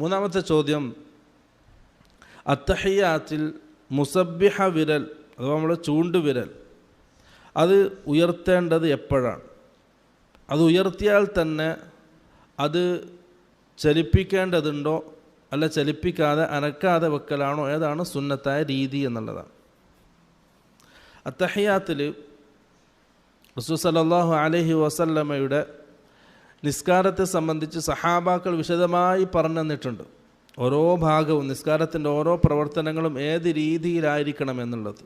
മൂന്നാമത്തെ ചോദ്യം, അത്തഹിയാത്തിൽ മുസബ്ബിഹ വിരൽ അഥവാ നമ്മുടെ ചൂണ്ടുവിരൽ അത് ഉയർത്തേണ്ടത് എപ്പോഴാണ്? അത് ഉയർത്തിയാൽ തന്നെ അത് ചലിപ്പിക്കേണ്ടതുണ്ടോ അല്ല ചലിപ്പിക്കാതെ അനക്കാതെ വെക്കലാണോ? ഏതാണ് സുന്നത്തായ രീതി എന്നുള്ളതാണ്. അത്തഹിയാത്തിൽ റസൂൽ സല്ലല്ലാഹു അലൈഹി വസല്ലമയുടെ നിസ്കാരത്തെ സംബന്ധിച്ച് സഹാബാക്കൾ വിശദമായി പറഞ്ഞു തന്നിട്ടുണ്ട്. ഓരോ ഭാഗവും നിസ്കാരത്തിൻ്റെ ഓരോ പ്രവർത്തനങ്ങളും ഏത് രീതിയിലായിരിക്കണം എന്നുള്ളത്.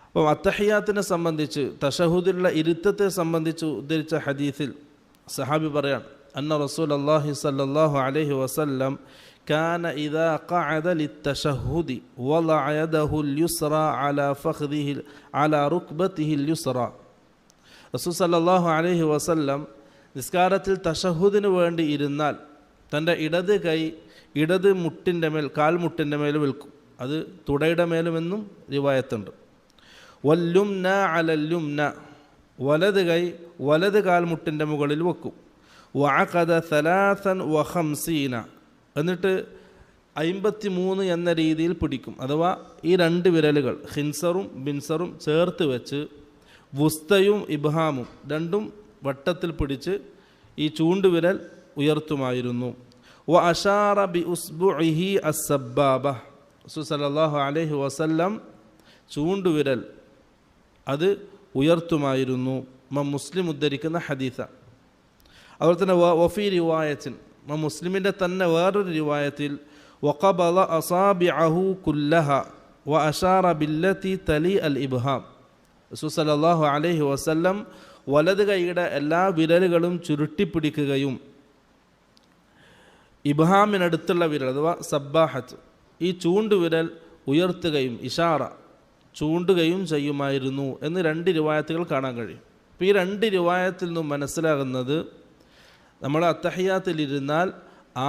അപ്പം അത്തഹിയാത്തിനെ സംബന്ധിച്ച് തശഹുദിലുള്ള ഇരുത്തത്തെ സംബന്ധിച്ച് ഉദ്ധരിച്ച ഹദീസിൽ സഹാബി പറയാണ്, അന്ന റസൂലുള്ളാഹി സ്വല്ലല്ലാഹു അലൈഹി വസല്ലം കാന ഇദാ ഖഅദ ലിത്തശഹുദി വളഅ യദഹുൽ യുസ്റ അലാ ഫഖ്ദിഹി അലാ റുക്ബതിഹിൽ യുസ്റ. റസൂൽ സല്ലല്ലാഹു അലൈഹി വസല്ലം നിസ്കാരത്തിൽ തശഹുദിന് വേണ്ടി ഇരുന്നാൽ തൻ്റെ ഇടത് കൈ ഇടത് മുട്ടിൻ്റെ മേൽ കാൽമുട്ടിൻ്റെ മേൽ വെൽക്കും. അത് തുടയുടെ മേലുമെന്നും റിവായത്തുണ്ട്. വല്ലുംന അലല്ലുംന, വലത് കൈ വലത് കാൽമുട്ടിൻ്റെ മുകളിൽ വെക്കും. വഅഖദ സലാസൻ വഖംസീന, എന്നിട്ട് 53 എന്ന രീതിയിൽ പിടിക്കും. അഥവാ ഈ രണ്ട് വിരലുകൾ ഖിൻസറും ബിൻസറും ചേർത്ത് വെച്ച് വുസ്തയും ഇബ്ഹാമും രണ്ടും വട്ടത്തിൽ പിടിച്ച് ഈ ചൂണ്ടുവിരൽ ഉയർത്തുമായിരുന്നു. വ അഷാറ ബി ഉസ്ബുഇഹി അസ്സബ്ബാബ, റസൂൽ സല്ലല്ലാഹു അലൈഹി വസല്ലം ചൂണ്ടുവിരൽ അത് ഉയർത്തുമായിരുന്നു. മുസ്ലിം ഉദ്ധരിക്കുന്ന ഹദീസ. അതുപോലെ തന്നെ വഫീ റിവായത്തിൻ, മുസ്ലിമിൻ്റെ തന്നെ വേറൊരു റിവായത്തിൽ വഖബല അസാബിഅഹു കുല്ലഹ വ അഷാറ ബില്ലതി തലി അൽ ഇബ്ഹാം, റസൂൽ സല്ലല്ലാഹു അലൈഹി വസല്ലം വലത് കൈയുടെ എല്ലാ വിരലുകളും ചുരുട്ടിപ്പിടിക്കുകയും ഇബ്ഹാമിനടുത്തുള്ള വിരൽ അഥവാ സബ്ബാഹത്ത് ഈ ചൂണ്ടുവിരൽ ഉയർത്തുകയും ഇഷാറ ചൂണ്ടുകയും ചെയ്യുമായിരുന്നു എന്ന് 2 റിവായത്തുകൾ കാണാൻ കഴിയും. അപ്പോൾ ഈ 2 റിവായത്തിൽ നിന്നും മനസ്സിലാകുന്നത് നമ്മൾ അത്തഹിയാത്തിലിരുന്നാൽ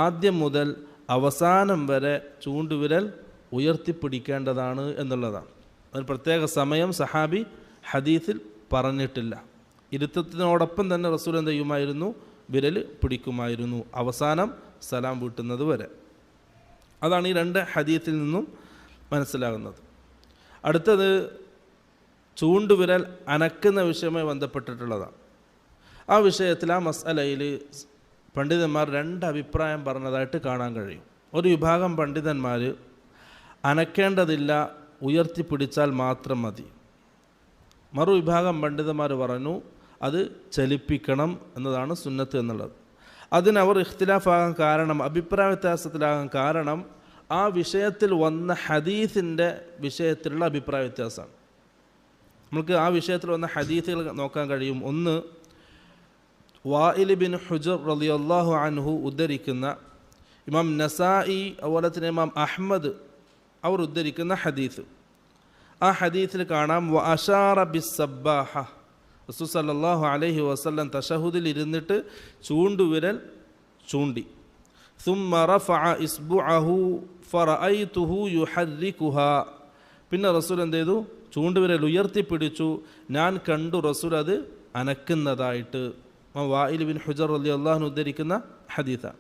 ആദ്യം മുതൽ അവസാനം വരെ ചൂണ്ടുവിരൽ ഉയർത്തിപ്പിടിക്കേണ്ടതാണ് എന്നുള്ളതാണ്. അതിന് പ്രത്യേക സമയം സഹാബി ഹദീസിൽ പറഞ്ഞിട്ടില്ല. ഇരുത്തത്തിനോടൊപ്പം തന്നെ റസൂൽ എന്ത് ചെയ്യുമായിരുന്നു? വിരൽ പിടിക്കുമായിരുന്നു അവസാനം സലാം വീട്ടുന്നത് വരെ. അതാണ് ഈ 2 ഹദീസിൽ നിന്നും മനസ്സിലാകുന്നത്. അടുത്തത് ചൂണ്ടുവിരൽ അനക്കുന്ന വിഷയവുമായി ബന്ധപ്പെട്ടിട്ടുള്ളതാണ്. ആ വിഷയത്തിൽ ആ മസ്അലയിൽ പണ്ഡിതന്മാർ 2 അഭിപ്രായം പറഞ്ഞതായിട്ട് കാണാൻ കഴിയും. ഒരു വിഭാഗം പണ്ഡിതന്മാർ അനക്കേണ്ടതില്ല, ഉയർത്തിപ്പിടിച്ചാൽ മാത്രം മതി. മറുവിഭാഗം പണ്ഡിതന്മാർ പറഞ്ഞു അത് ചലിപ്പിക്കണം എന്നതാണ് സുന്നത്ത് എന്നുള്ളത്. അതിനവർ ഇഖ്തിലാഫാകാൻ കാരണം, അഭിപ്രായ വ്യത്യാസത്തിലാകാൻ കാരണം ആ വിഷയത്തിൽ വന്ന ഹദീസിൻ്റെ വിഷയത്തിലുള്ള അഭിപ്രായ വ്യത്യാസമാണ്. നമുക്ക് ആ വിഷയത്തിൽ വന്ന ഹദീസുകൾ നോക്കാൻ കഴിയും. ഒന്ന്, വാഇൽ ബിൻ ഹുജർ റളിയല്ലാഹു അൻഹു ഉദ്ധരിക്കുന്ന, ഇമാം നസായി അതുപോലെ തന്നെ ഇമാം അഹ്മദ് അവർ ഉദ്ധരിക്കുന്ന ഹദീസ്. ആ ഹദീസിൽ കാണാം വ അഷാറ ബിസ്സബ്ബാഹ, റസൂൽ സല്ലല്ലാഹു അലൈഹി വസല്ലം തശഹുദിൽ ഇരുന്നിട്ട് ചൂണ്ടുവിരൽ ചൂണ്ടി. സുമ്മ റഫഅ ഇസ്ബുഅഹു ഫറഅയ്തുഹു യുഹർരികുഹാ, പിന്നെ റസൂൽ എന്ത് ചെയ്തു? ചൂണ്ടുവിരൽ ഉയർത്തിപ്പിടിച്ചു, ഞാൻ കണ്ടു റസൂൽ അത് അനക്കുന്നതായിട്ട്. വാഇൽ ബിൻ ഹുജർ റളിയല്ലാഹു അൻഹു ഉദ്ധരിക്കുന്ന ഹദീസാണ്.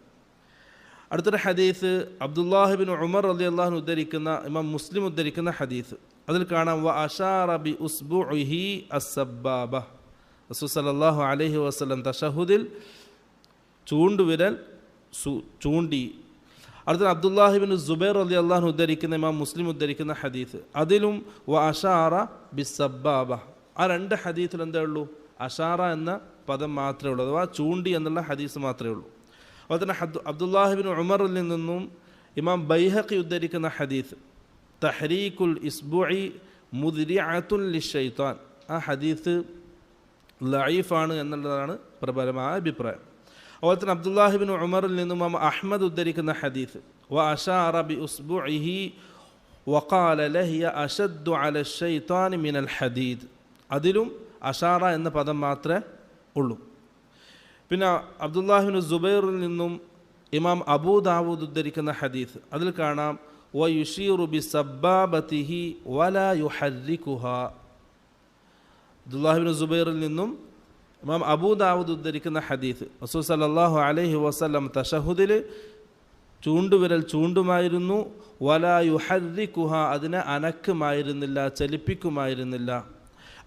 അടുത്തൊരു ഹദീസ് അബ്ദുല്ലാഹി ബിൻ ഉമർ റളിയല്ലാഹു അൻഹു ഉദ്ധരിക്കുന്ന, ഇമാം മുസ്ലിം ഉദ്ധരിക്കുന്ന ഹദീസ്. അതിൽ കാണാം വ അഷാറ ബി ഉസ്ബുഇഹി അസ്സബ്ബാബ, റസൂൽ സല്ലല്ലാഹു അലൈഹി വസല്ലം തശഹുദിൽ ചൂണ്ടുവിരൽ ചൂണ്ടി. അടുത്ത അബ്ദുല്ലാഹി ബിൻ സുബൈർ റളിയല്ലാഹു അൻഹു ഉദ്ധരിക്കുന്ന, ഇമാം മുസ്ലിം ഉദ്ധരിക്കുന്ന ഹദീസ്. അതിലും വ അഷാറ ബിസ്സബ്ബാബ. ആ 2 ഹദീസിൽ എന്തേ ഉള്ളൂ? അഷാറ എന്ന പദം മാത്രമേ ഉള്ളൂ, അഥവാ ചൂണ്ടി എന്നുള്ള ഹദീസ് മാത്രമേ ഉള്ളൂ. അതുപോലെ തന്നെ അബ്ദുല്ലാഹി ബിൻ ഉമറിൽ നിന്നും ഇമാം ബൈഹഖി ഉദ്ധരിക്കുന്ന ഹദീസ് തഹ്രീകുൽ ഇസ്ബുഇ മുദ്രിഅത്തുൻ ലിശൈത്താൻ. ആ ഹദീസ് ലഈഫാണ് എന്നുള്ളതാണ് പ്രബലമായ അഭിപ്രായം. അതുപോലെ തന്നെ അബ്ദുല്ലാഹി ബിൻ ഉമറിൽ നിന്നും ഇമാം അഹ്മദ് ഉദ്ധരിക്കുന്ന ഹദീസ് വ അഷാറ ബി ഉസ്ബുഇഹി വഖാല ലഹിയ അശദ്ദു അല ശൈത്താനി മിനൽ ഹദീദ്. അതിലും അഷാറ എന്ന പദം മാത്രമേ ഉള്ളൂ. പിന്നെ അബ്ദുല്ലാഹി ബിൻ സുബൈറിൽ നിന്നും ഇമാം അബൂ ദാവൂദ് ഉദ്ധരിക്കുന്ന ഹദീസ്. അതിൽ കാണാം വ യുഷീറു ബി സബ്ബാബതിഹി വലാ യുഹർരികുഹാ. അബ്ദുല്ലാഹി ബിൻ സുബൈറിൽ നിന്നും ഇമാം അബൂ ദാവൂദ് ഉദ്ധരിക്കുന്ന ഹദീസ്, റസൂൽ സല്ലല്ലാഹു അലൈഹി വസല്ലം തശഹുദിൽ ചൂണ്ടുവിരൽ ചൂണ്ടുമായിരുന്നു, വലാ യുഹർരികുഹ അതിനെ അനക്കുമായിരുന്നില്ല, ചലിപ്പിക്കുമായിരുന്നില്ല.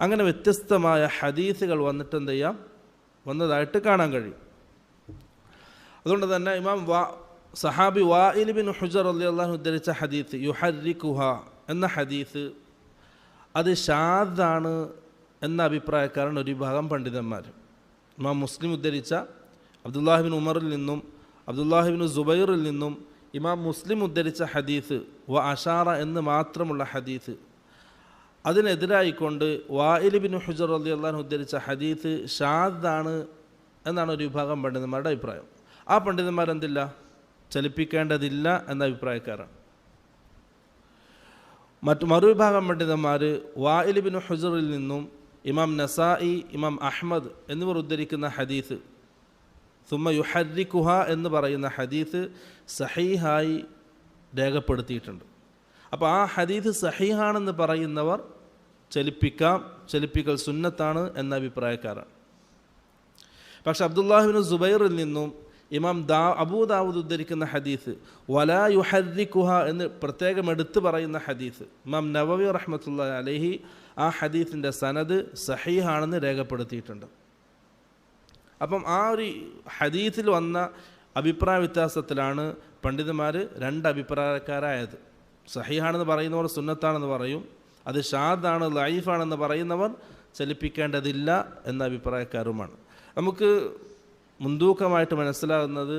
അങ്ങനെ വ്യത്യസ്തമായ ഹദീസുകൾ വന്നിട്ട് എന്ത് ചെയ്യാം, വന്നതായിട്ട് കാണാൻ കഴിയും. അതുകൊണ്ട് തന്നെ ഇമാം സഹാബി വാഇൽ ബിൻ ഹുജർ റളിയല്ലാഹു അൻഹു ഉദ്ധരിച്ച ഹദീസ് യുഹർരികുഹ എന്ന ഹദീസ് അത് ഷാദാണ് എന്ന അഭിപ്രായക്കാരാണ് ഒരു വിഭാഗം പണ്ഡിതന്മാർ. ഇമാം മുസ്ലിം ഉദ്ധരിച്ച അബ്ദുല്ലാഹിബിൻ ഉമറിൽ നിന്നും അബ്ദുല്ലാഹിബിൻ സുബൈറിൽ നിന്നും ഇമാം മുസ്ലിം ഉദ്ധരിച്ച ഹദീസ് അഷാറ എന്ന് മാത്രമുള്ള ഹദീസ്, അതിനെതിരായിക്കൊണ്ട് വാഇൽ ബിൻ ഹുജർ റളിയല്ലാഹു അൻഹു ഉദ്ധരിച്ച ഹദീസ് ഷാദാണ് എന്നാണ് ഒരു വിഭാഗം പണ്ഡിതന്മാരുടെ അഭിപ്രായം. ആ പണ്ഡിതന്മാരെന്തില്ല, ചലിപ്പിക്കേണ്ടതില്ല എന്ന അഭിപ്രായക്കാരാണ്. മറുവിഭാഗം പണ്ഡിതന്മാർ വാഇൽ ബിൻ ഹുജറിൽ നിന്നും ഇമാം നസായി, ഇമാം അഹ്മദ് എന്നിവർ ഉദ്ധരിക്കുന്ന ഹദീസ് സുമ്മ യുഹർരികുഹ എന്ന് പറയുന്ന ഹദീസ് സഹീഹായി രേഖപ്പെടുത്തിയിട്ടുണ്ട്. അപ്പോൾ ആ ഹദീസ് സഹീഹാണെന്ന് പറയുന്നവർ ചലിപ്പിക്കൽ സുന്നത്താണ് എന്ന അഭിപ്രായക്കാരാണ്. പക്ഷെ അബ്ദുല്ലാഹിബിൻ സുബൈറിൽ നിന്നും ഇമാം അബൂ ദാവൂദ് ഉദ്ധരിക്കുന്ന ഹദീസ് വലാ യുഹർരികുഹ എന്ന് പ്രത്യേകം എടുത്തു പറയുന്ന ഹദീസ് ഇമാം നവവി റഹ്മത്തുള്ളാഹി അലൈഹി ആ ഹദീസിൻ്റെ സനദ് സഹീഹാണെന്ന് രേഖപ്പെടുത്തിയിട്ടുണ്ട്. അപ്പം ആ ഒരു ഹദീസിൽ വന്ന അഭിപ്രായ വ്യത്യാസത്തിലാണ് പണ്ഡിതന്മാർ രണ്ട് അഭിപ്രായക്കാരായത്. സഹീഹാണെന്ന് പറയുന്നവർ സുന്നത്താണെന്ന് പറയും, അത് ഷാദാണ് ലൈഫാണെന്ന് പറയുന്നവർ ചലിപ്പിക്കേണ്ടതില്ല എന്ന അഭിപ്രായക്കാരുമാണ്. നമുക്ക് മുൻതൂക്കമായിട്ട് മനസ്സിലാകുന്നത്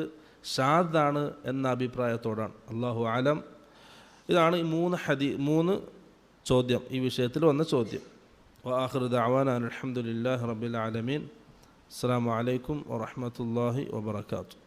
ഷാദാണ് എന്ന അഭിപ്രായത്തോടാണ്. അല്ലാഹു അലം. ഇതാണ് ഈ മൂന്ന് ചോദ്യം, ഈ വിഷയത്തിൽ വന്ന ചോദ്യം. വആഖിറു ദഅവാനാ അൽഹംദുലില്ലാഹി റബ്ബിൽ ആലമീൻ. അസ്സലാമു അലൈക്കും വറഹ്മത്തുള്ളാഹി വബറകാതുഹു.